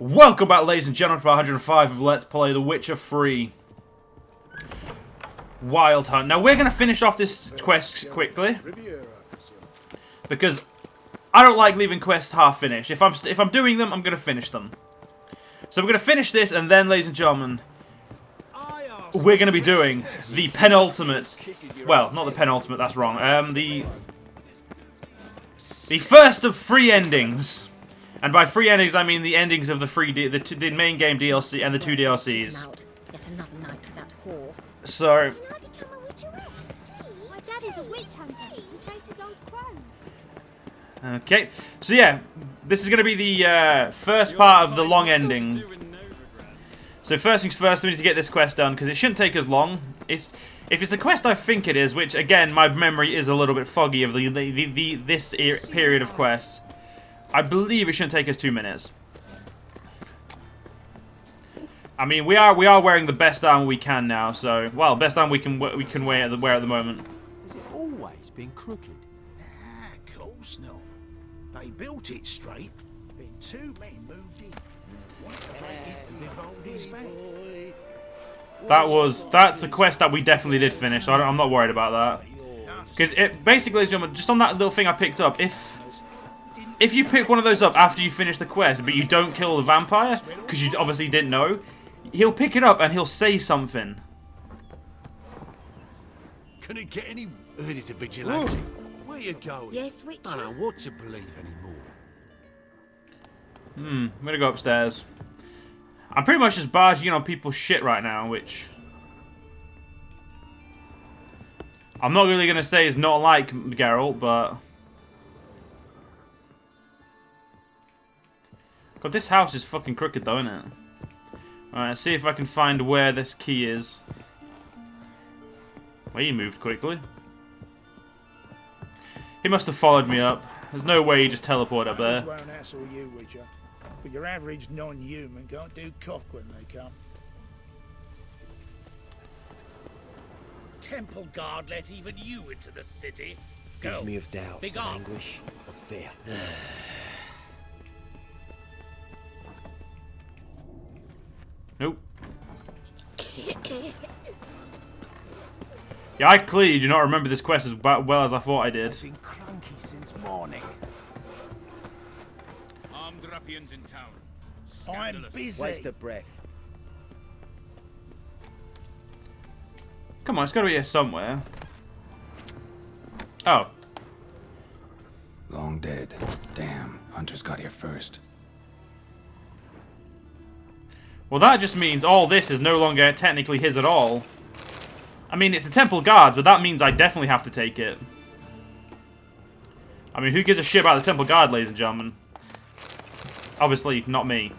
Welcome back, ladies and gentlemen, to part 105 of Let's Play The Witcher 3 Wild Hunt. Now, we're going to finish off this quest quickly, because I don't like leaving quests half-finished. If I'm doing them, I'm going to finish them. So we're going to finish this, and then, ladies and gentlemen, we're going to be doing the penultimate... Well, not the penultimate, that's wrong. The first of 3 endings. And by 3 endings, I mean the endings of the main game DLC and the 2 DLCs. So, okay, so yeah, this is going to be the first part of the long ending. So first things first, we need to get this quest done, because it shouldn't take as long. If it's the quest I think it is, which again, my memory is a little bit foggy of this period of quests, I believe it shouldn't take us 2 minutes. I mean, we are wearing the best armor we can now, so best armor we can wear at the moment. Has it always been crooked? Nah, of course not. They built it straight. Then 2 men moved in. One to break it and live on his back. That's a quest that we definitely did finish. So I'm not worried about that, because it basically, just on that little thing I picked up, if you pick one of those up after you finish the quest, but you don't kill the vampire, because you obviously didn't know, he'll pick it up and he'll say something. Can it get any... Heard it's a vigilante. Where you going? Yes, Witcher. I don't know what to believe anymore. I'm gonna go upstairs. I'm pretty much just barging in on people's shit right now, which... I'm not really gonna say is not like Geralt, but... God, this house is fucking crooked though, isn't it? Alright, let's see if I can find where this key is. Well, he moved quickly. He must have followed me up. There's no way he just teleported up there. Won't hassle you, Witcher, but your average non-human can't do cock when they come. Temple guard let even you into the city. Gives me of doubt, Big of arm. anguish, of fear. Nope. Yeah, I clearly do not remember this quest as well as I thought I did. I've been cranky since morning. Armed ruffians in town. I'm Scandalous. busy. Waste of breath. Come on, it's got to be here somewhere. Oh. Long dead. Damn, Hunter's got here first. Well, that just means all this is no longer technically his at all. I mean, it's the temple guards, but that means I definitely have to take it. I mean, who gives a shit about the temple guard, ladies and gentlemen? Obviously, not me.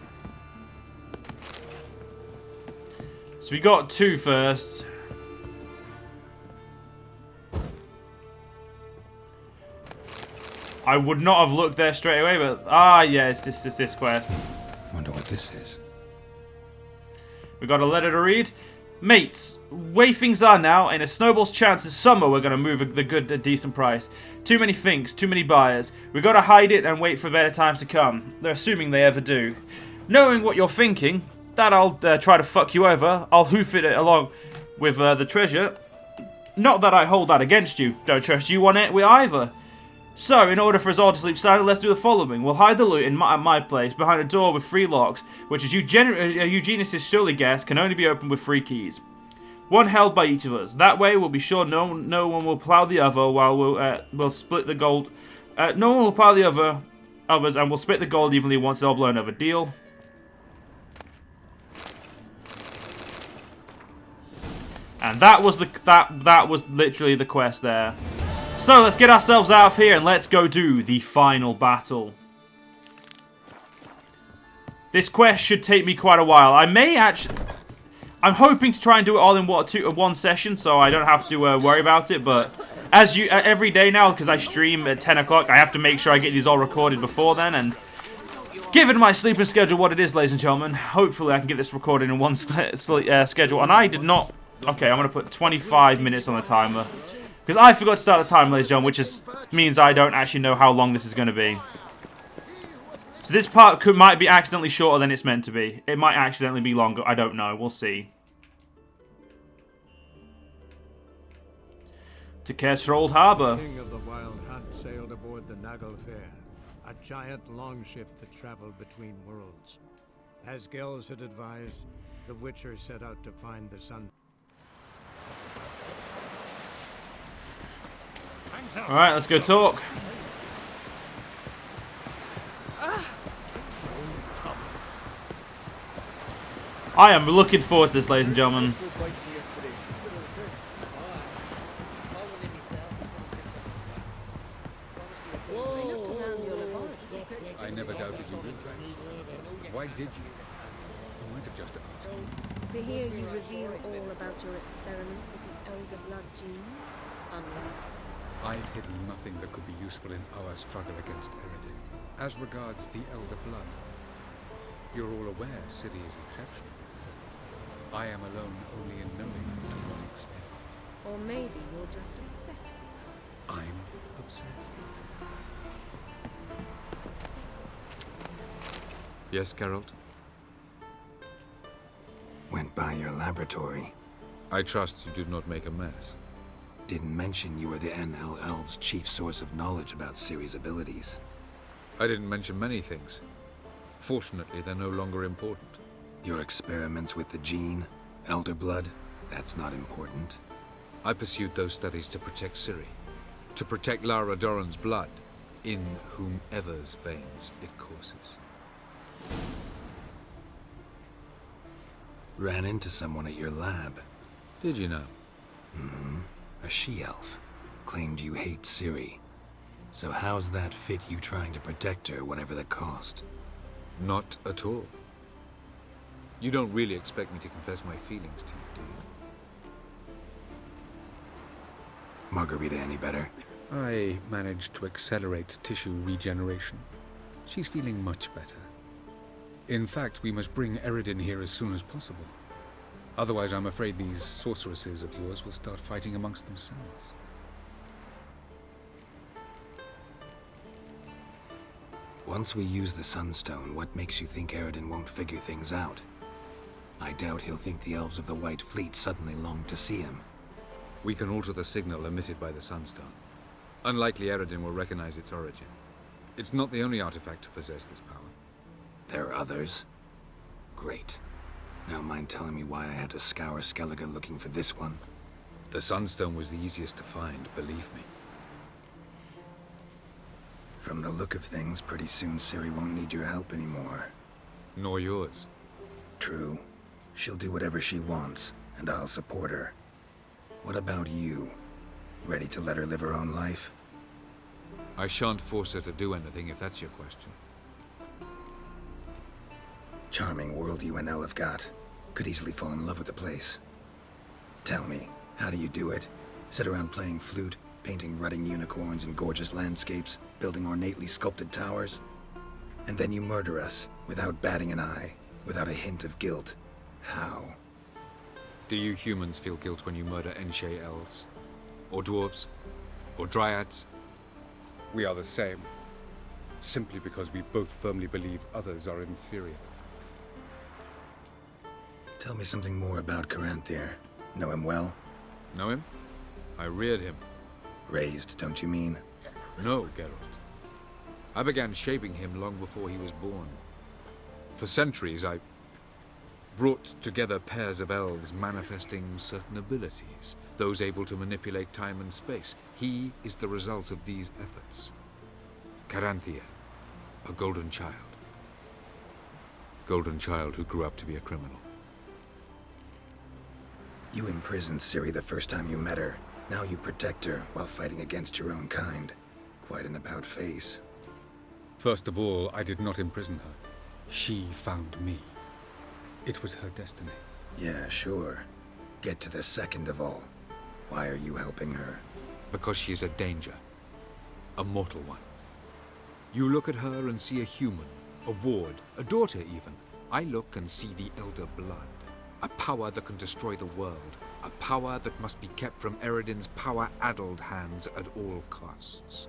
So we got 2 first. I would not have looked there straight away, but... Ah, yeah, it's this quest. Wonder what this is. We got a letter to read. Mates, way things are now, in a snowball's chance this summer we're going to move a decent price. Too many thinks, too many buyers. We got to hide it and wait for better times to come. They're assuming they ever do. Knowing what you're thinking, that I'll try to fuck you over. I'll hoof it along with the treasure. Not that I hold that against you. Don't trust you on it, we either. So, in order for us all to sleep silent, let's do the following. We'll hide the loot at my place, behind a door with 3 locks, which, as Eugenius has surely guessed, can only be opened with 3 keys. 1 held by each of us. That way, we'll be sure no one will plough the other while we'll split the gold. No one will plough the others, and we'll split the gold evenly once it's all blown over. Deal? And that was that was literally the quest there. So, let's get ourselves out of here and let's go do the final battle. This quest should take me quite a while. I'm hoping to try and do it all in one session, so I don't have to worry about it, but every day now, because I stream at 10 o'clock, I have to make sure I get these all recorded before then, and given my sleeping schedule what it is, ladies and gentlemen, hopefully I can get this recorded in one schedule, and I did not... Okay, I'm going to put 25 minutes on the timer. Because I forgot to start the time, ladies and gentlemen, which means I don't actually know how long this is going to be. So So this part might be accidentally shorter than it's meant to be. It might accidentally be longer. I don't know. We'll see. To Kestrel Harbour. King of the Wild Hunt sailed aboard the Naglfar, a giant longship that traveled between worlds. As Gels had advised, the Witcher set out to find the sun. Alright, let's go talk. I am looking forward to this, ladies and gentlemen. I never doubted you would. Why did you? You might have justified. To hear you reveal all about your experiments with the Elder Blood gene, unlike. I've hidden nothing that could be useful in our struggle against Eredin. As regards the Elder Blood, you're all aware Ciri is exceptional. I am alone only in knowing to what extent. Or maybe you're just obsessed with her. I'm obsessed. Yes, Geralt? Went by your laboratory. I trust you did not make a mess. Didn't mention you were the NL Elves' chief source of knowledge about Ciri's abilities. I didn't mention many things. Fortunately, they're no longer important. Your experiments with the gene, Elder Blood, that's not important. I pursued those studies to protect Ciri. To protect Lara Doran's blood, in whomever's veins it courses. Ran into someone at your lab. Did you know? A she-elf. Claimed you hate Ciri. So how's that fit you trying to protect her, whatever the cost? Not at all. You don't really expect me to confess my feelings to you, do you? Margarita any better? I managed to accelerate tissue regeneration. She's feeling much better. In fact, we must bring Eredin here as soon as possible. Otherwise, I'm afraid these sorceresses of yours will start fighting amongst themselves. Once we use the Sunstone, what makes you think Eredin won't figure things out? I doubt he'll think the Elves of the White Fleet suddenly long to see him. We can alter the signal emitted by the Sunstone. Unlikely Eredin will recognize its origin. It's not the only artifact to possess this power. There are others? Great. Now mind telling me why I had to scour Skellige looking for this one? The Sunstone was the easiest to find, believe me. From the look of things, pretty soon Ciri won't need your help anymore. Nor yours. True. She'll do whatever she wants, and I'll support her. What about you? Ready to let her live her own life? I shan't force her to do anything if that's your question. Charming world you and Elle have got. Could easily fall in love with the place. Tell me, how do you do it? Sit around playing flute, painting rutting unicorns and gorgeous landscapes, building ornately sculpted towers? And then you murder us, without batting an eye, without a hint of guilt. How? Do you humans feel guilt when you murder Enshe elves? Or dwarves? Or dryads? We are the same. Simply because we both firmly believe others are inferior. Tell me something more about Caranthir. Know him well? Know him? I reared him. Raised, don't you mean? No, Geralt. I began shaping him long before he was born. For centuries, I brought together pairs of elves manifesting certain abilities, those able to manipulate time and space. He is the result of these efforts. Caranthir, a golden child. Golden child who grew up to be a criminal. You imprisoned Ciri the first time you met her. Now you protect her while fighting against your own kind. Quite an about-face. First of all, I did not imprison her. She found me. It was her destiny. Yeah, sure. Get to the second of all. Why are you helping her? Because she is a danger. A mortal one. You look at her and see a human, a ward, a daughter even. I look and see the Elder Blood. A power that can destroy the world. A power that must be kept from Eredin's power-addled hands at all costs.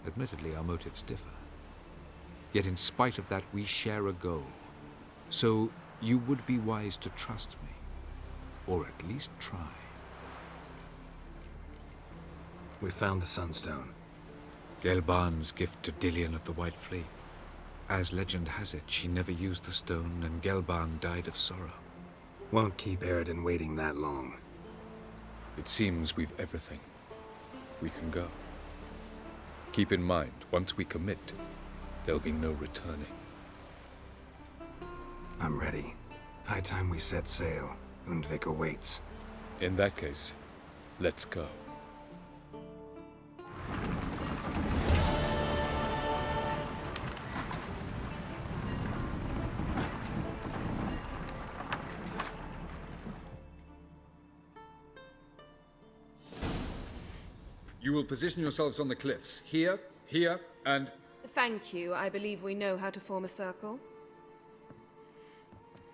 Admittedly, our motives differ. Yet in spite of that, we share a goal. So you would be wise to trust me. Or at least try. We found the Sunstone. Gelban's gift to Dillion of the White Flame. As legend has it, she never used the stone, and Gelban died of sorrow. Won't keep Eredin waiting that long. It seems we've everything. We can go. Keep in mind, once we commit, there'll be no returning. I'm ready. High time we set sail. Undvik awaits. In that case, let's go. You will position yourselves on the cliffs. Here, here, and... Thank you. I believe we know how to form a circle.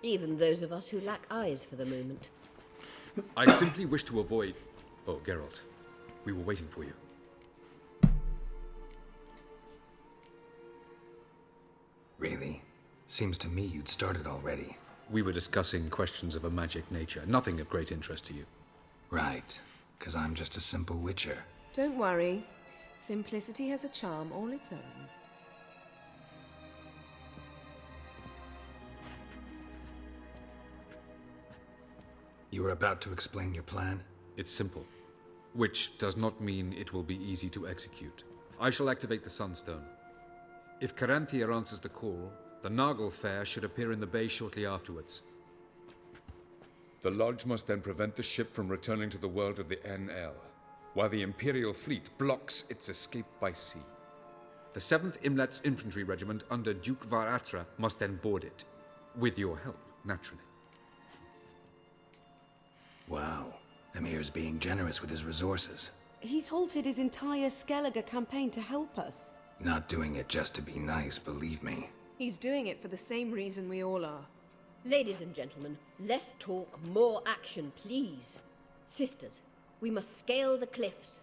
Even those of us who lack eyes for the moment. I simply wish to avoid... Oh, Geralt. We were waiting for you. Really? Seems to me you'd started already. We were discussing questions of a magic nature, nothing of great interest to you. Right. 'Cause I'm just a simple witcher. Don't worry. Simplicity has a charm all its own. You were about to explain your plan? It's simple. Which does not mean it will be easy to execute. I shall activate the Sunstone. If Caranthir answers the call, the Nagel Fair should appear in the bay shortly afterwards. The Lodge must then prevent the ship from returning to the world of the NL, while the Imperial fleet blocks its escape by sea. The 7th Imlet's infantry regiment under Duke Varatra must then board it. With your help, naturally. Wow. Emir's being generous with his resources. He's halted his entire Skellige campaign to help us. Not doing it just to be nice, believe me. He's doing it for the same reason we all are. Ladies and gentlemen, less talk, more action, please. Sisters, we must scale the cliffs.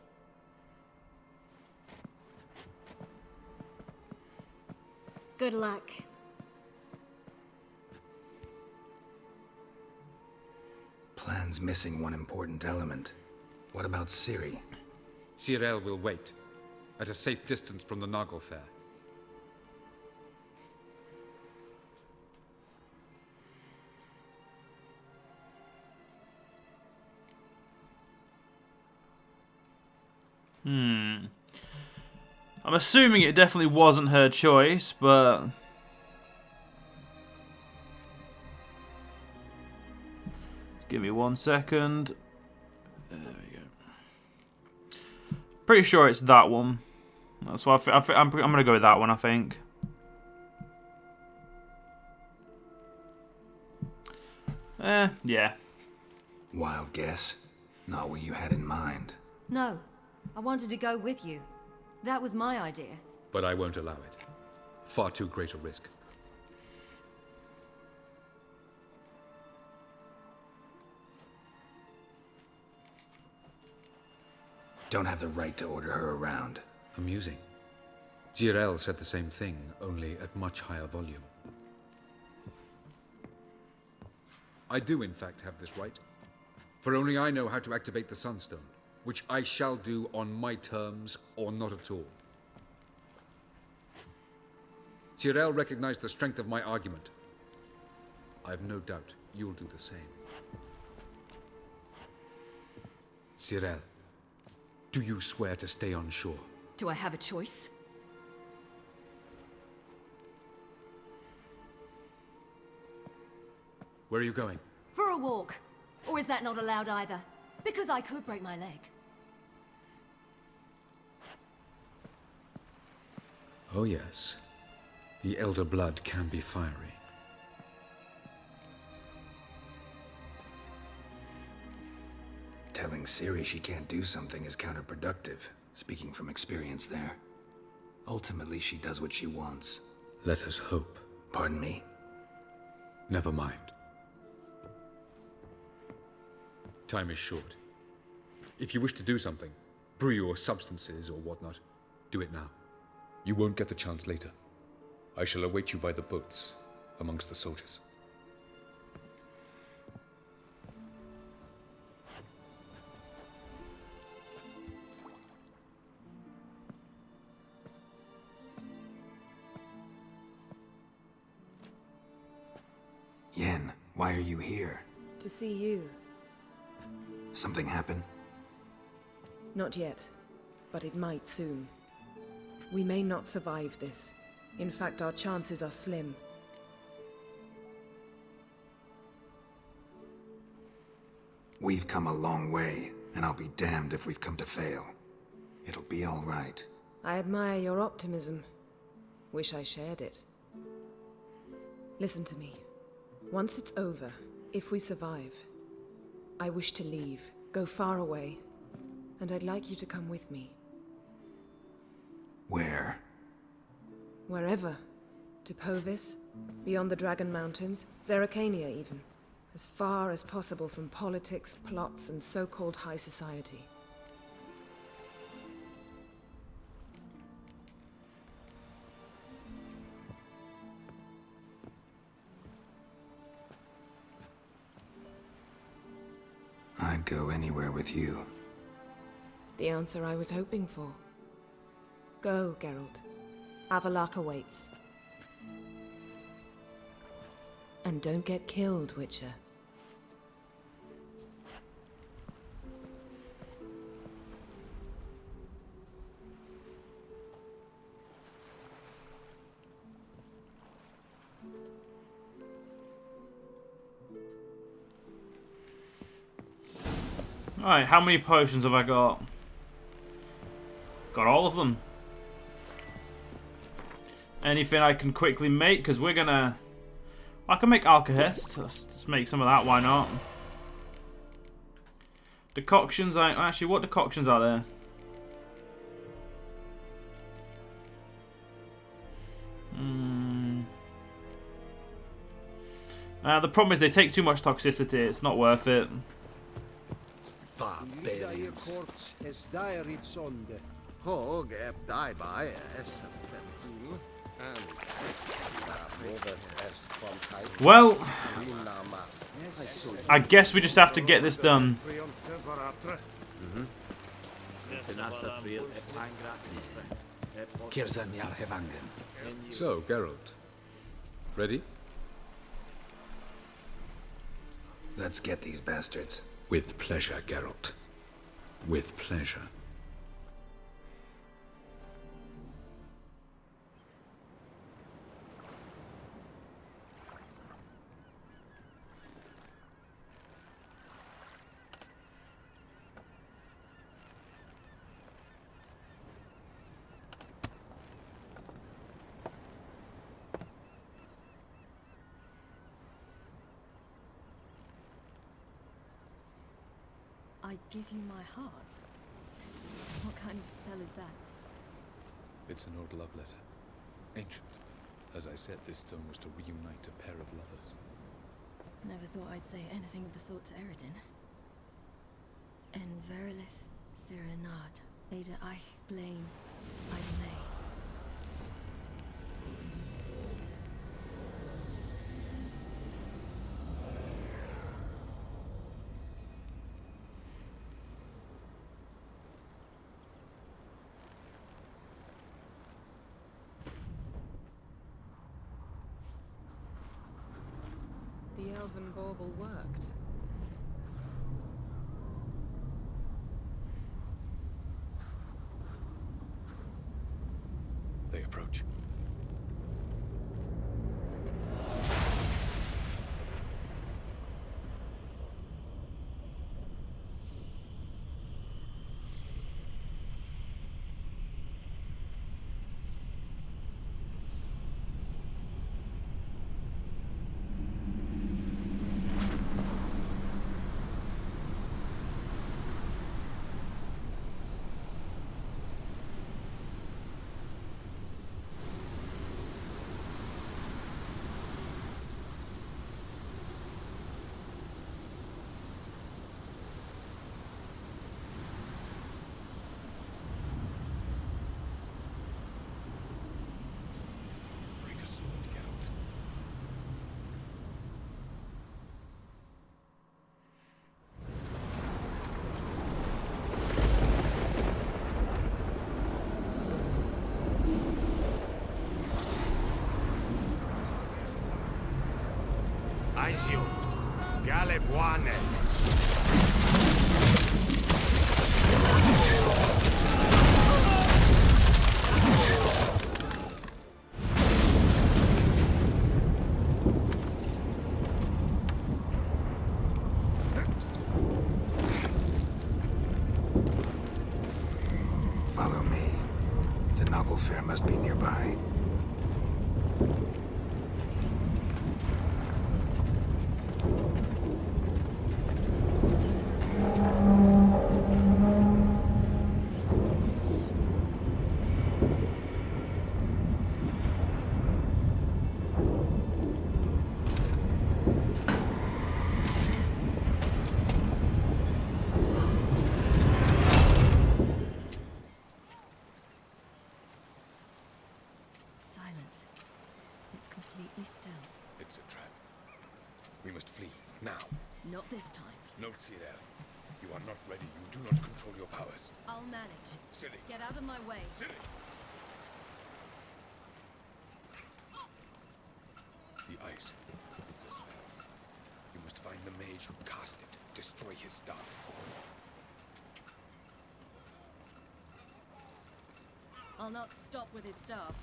Good luck. Plan's missing one important element. What about Ciri? Cyril will wait, at a safe distance from the Nagel Fair. I'm assuming it definitely wasn't her choice, but... Give me 1 second. There we go. Pretty sure it's that one. That's why I'm going to go with that one, I think. Yeah. Wild guess. Not what you had in mind. No, I wanted to go with you. That was my idea. But I won't allow it. Far too great a risk. Don't have the right to order her around. Amusing. Geralt said the same thing, only at much higher volume. I do, in fact, have this right. For only I know how to activate the Sunstone, which I shall do on my terms or not at all. Geralt recognized the strength of my argument. I have no doubt you'll do the same. Cyril, do you swear to stay on shore? Do I have a choice? Where are you going? For a walk. Or is that not allowed either? Because I could break my leg. Oh yes. The elder blood can be fiery. Telling Ciri she can't do something is counterproductive, speaking from experience there. Ultimately, she does what she wants. Let us hope. Pardon me? Never mind. Time is short. If you wish to do something, brew your substances or whatnot, do it now. You won't get the chance later. I shall await you by the boats, amongst the soldiers. Yen, why are you here? To see you. Something happen? Not yet, but it might soon. We may not survive this. In fact, our chances are slim. We've come a long way, and I'll be damned if we've come to fail. It'll be all right. I admire your optimism. Wish I shared it. Listen to me. Once it's over, if we survive, I wish to leave, go far away, and I'd like you to come with me. Where? Wherever. To Povis, beyond the Dragon Mountains, Zerrikania even. As far as possible from politics, plots, and so-called high society. I'd go anywhere with you. The answer I was hoping for. Go, Geralt. Avalok awaits. And don't get killed, Witcher. Alright, how many potions have I got? Got all of them. Anything I can quickly make, because we're gonna... I can make Alkahest. Let's make some of that, why not? Decoctions, actually, what decoctions are there? The problem is they take too much toxicity, it's not worth it. Barbarians. Well, I guess we just have to get this done. So, Geralt. Ready? Let's get these bastards. With pleasure, Geralt. With pleasure. I give you my heart. What kind of spell is that? It's an old love letter. Ancient. As I said, this stone was to reunite a pair of lovers. Never thought I'd say anything of the sort to Eredin. En verilith Serenad, Ada eich blame, Idemay. The elven bauble worked. They approach. Aisio, Galebuane. Follow me. The noble fair must be nearby. Silence. It's completely still. It's a trap. We must flee, now. Not this time. No, Ciri. You are not ready. You do not control your powers. I'll manage. Ciri. Get out of my way. Ciri. The ice. It's a spell. You must find the mage who cast it. Destroy his staff. I'll not stop with his staff.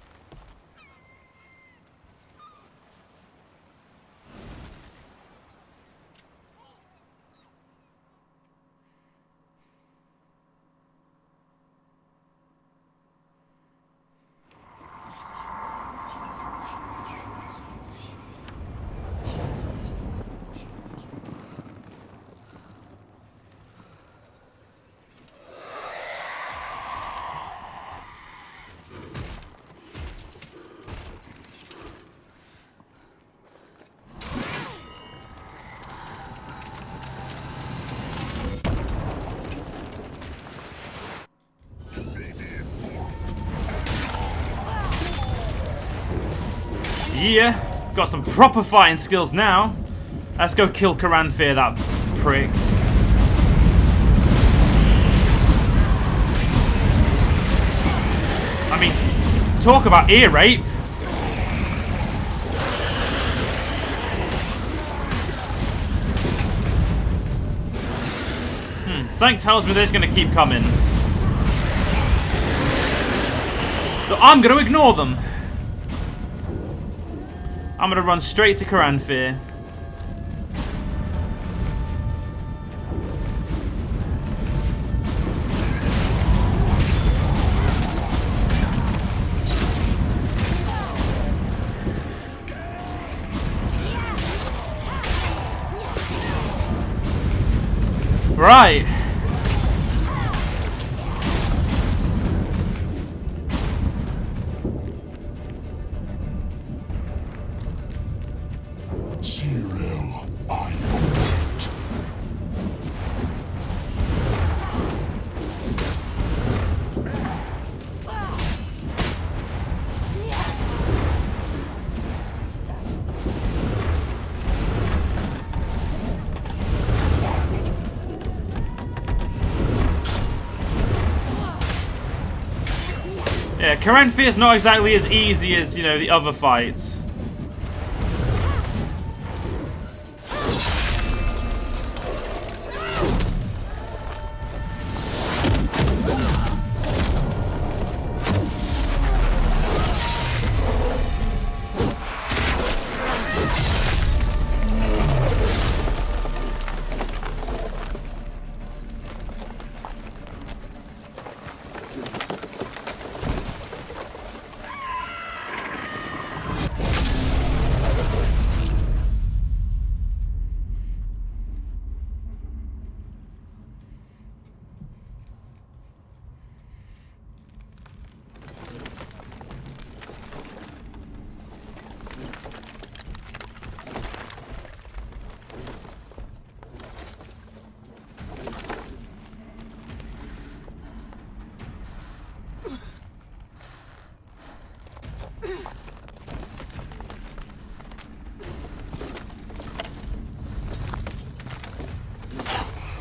Yeah, got some proper fighting skills now. Let's go kill Caranthir, that prick. I mean, talk about ear rape. Something tells me they're just going to keep coming. So I'm going to ignore them. I'm going to run straight to Caranthir. Right. Yeah, Caranthir's not exactly as easy as, you know, the other fights.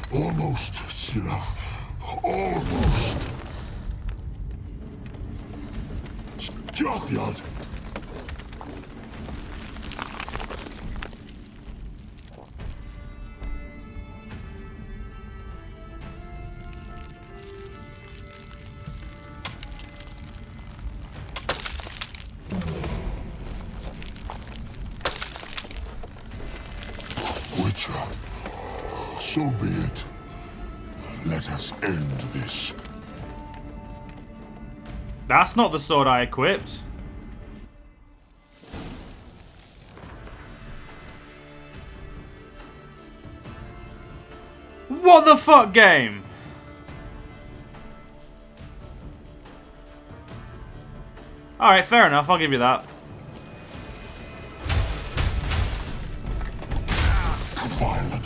Almost, Ciri. Almost. Sgathiad. creature. So be it. Let us end this. That's not the sword I equipped. What the fuck, game? Alright, fair enough. I'll give you that. Violent.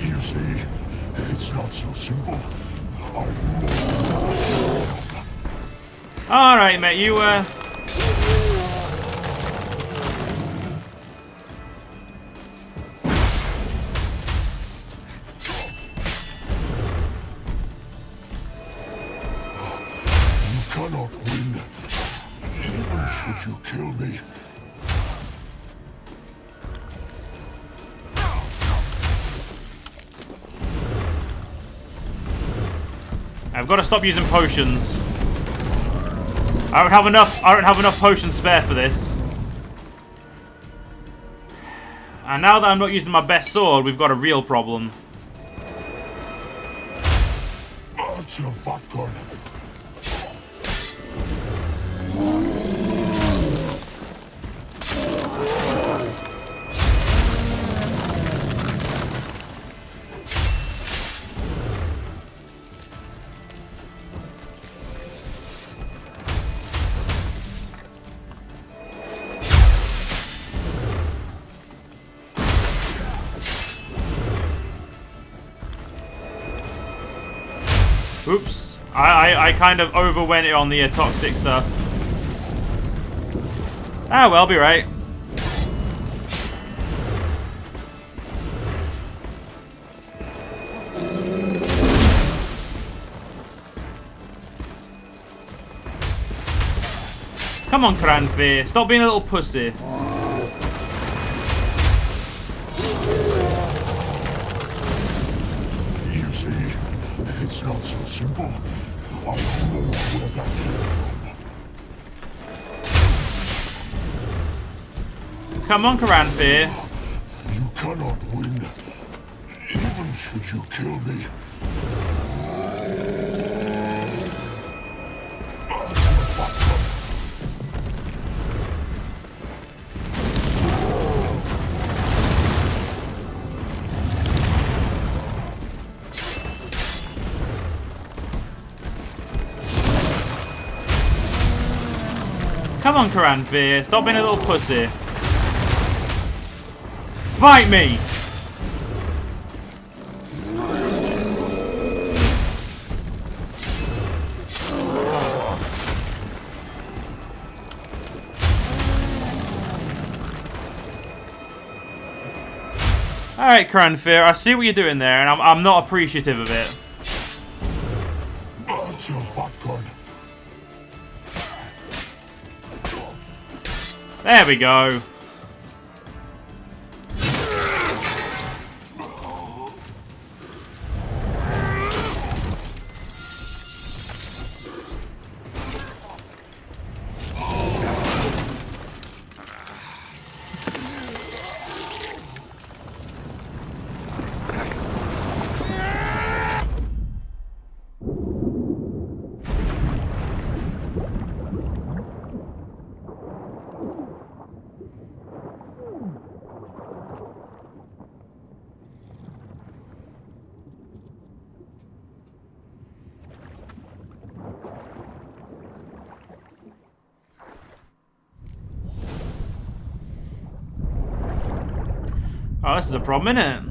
You see, it's not so simple. Alright, mate, you, cannot win, even should you kill me. I've got to stop using potions. I don't have enough potions spare for this. And now that I'm not using my best sword, we've got a real problem. Oops. I kind of overwent it on the toxic stuff. Ah, well, I'll be right. Come on, Cranfair. Stop being a little pussy. You see, it's not so simple. I know where that came from. Come on, Cranfair. You cannot win, even should you kill me. Come on, Cranfair. Stop being a little pussy. Fight me! Alright, Cranfair, I see what you're doing there, and I'm not appreciative of it. There we go. Oh, this is a problem, isn't it?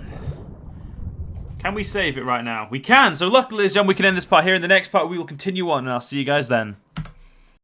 Can we save it right now? We can! So luckily, ladies and gentlemen, we can end this part here. In the next part, we will continue on, and I'll see you guys then.